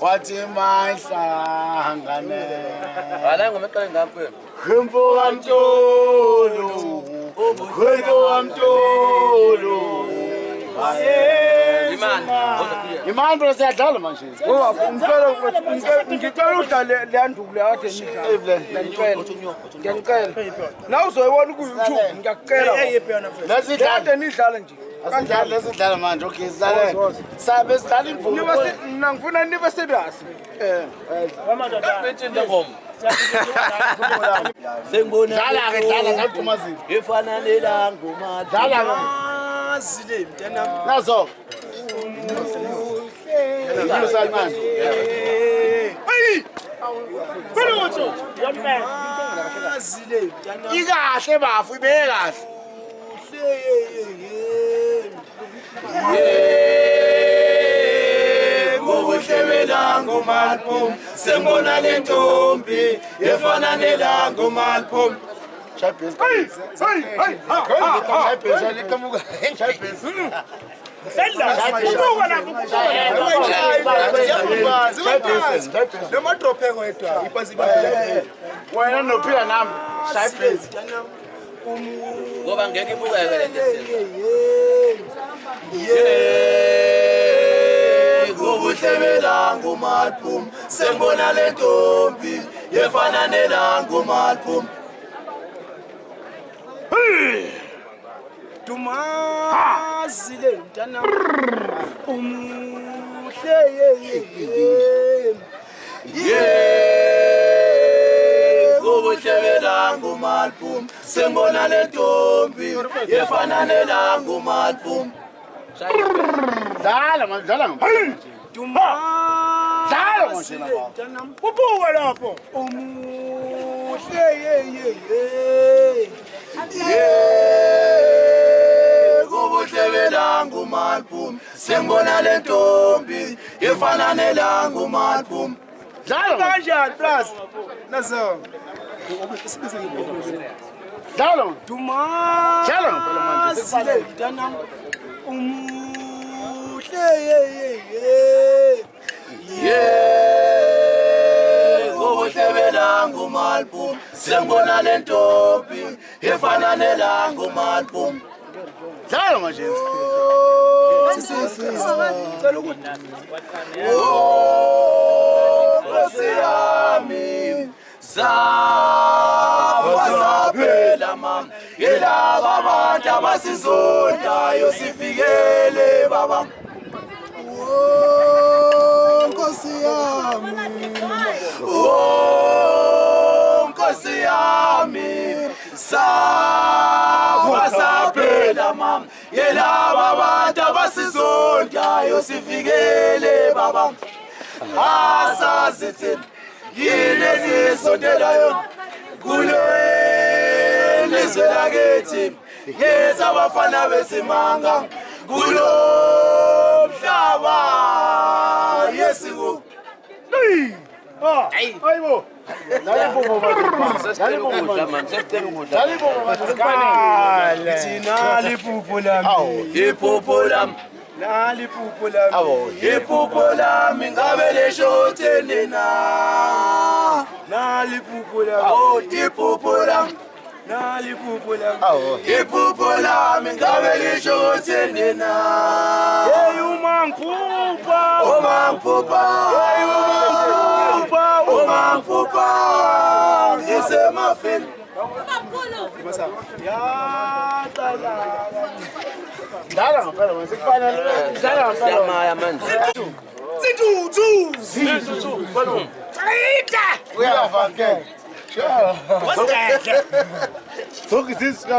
wathi mahlangane Hayi ngomeqale ngapho. Khemfo kamtolo Khemfo kamtolo Imani bro siyadlala manje. Ngoba ngicela udlale leyanduku leade nidlala. Ngiyacela. La uzoyibona ku YouTube ngiyacela. Lesidlala nidlala nje. kanjalo lesidlala manje okay sidlale. Sabe sidlala imvumo. Mina ngifuna nibe serious. Bethi ngoma. Sengibona dlala ke dlala ngaphumazini. Efana nelango madala. Dlala Zile mntana. nazo. Ngilo salman. Hey! Pholoto. Zile mntana. Ikahle bafu ibe kahle. Ngobuhlebelango malphum sengibona lentombi efana nelango malphum. Champions. Hey! Champions alikamuka. Champions. Noma drop ekwedwa ipasi Wena nophila nami. Champions. Ngoba ngeke ibukeke le nto. Ngobuhlebelango malphum sengibona lentombi efana nelango malphum. Dumazile mntana umuhle Ngobuhlebelango malphum sengibona lentombi efana nelango malphum. Dlala man dlala ngam. Dlala manje lapha. mntana ubuka lapho umuhle Ngobuhlebelango malphum sengibona lentombi efana nelango malphum. Dlala kanjani plus nazo dlala man. Dumazile ngempela manje. mntana umuhle Ngobuhlebelango malphum sengibona lentombi efana nelango malphum. Dlala manje. cela ukuthi Nkosi yami zaphela mama yelaba abantu abasizondayo sifikele baba. Nkosi yami Nkosi yami zaphela mama yelaba abantu abasizondayo sifikele baba. Asazithi yini ezisondelayo kulo lizwe lakithi yenza abafana besimanga kulo mhlaba yesiku. Hayibo. Dlala imvumo manje. Dlala imvumo manje. Dlala imvumo manje. thina liphupho lami Iphupho lami naliphupho lami iphupho lami ngabe leshotheni na. naliphupho lami Oh iphupho lami naliphupho lami iphupho lami ngabe leshotheni na. hey uma ngiphupha Uma ngiphupa ngisemafini. Dlala ngempela manje. Sikufanele dlala ngempela. Siyamaya manje. Zituthu Uyafa ke. Sure. wasikahle Sokuthi sisika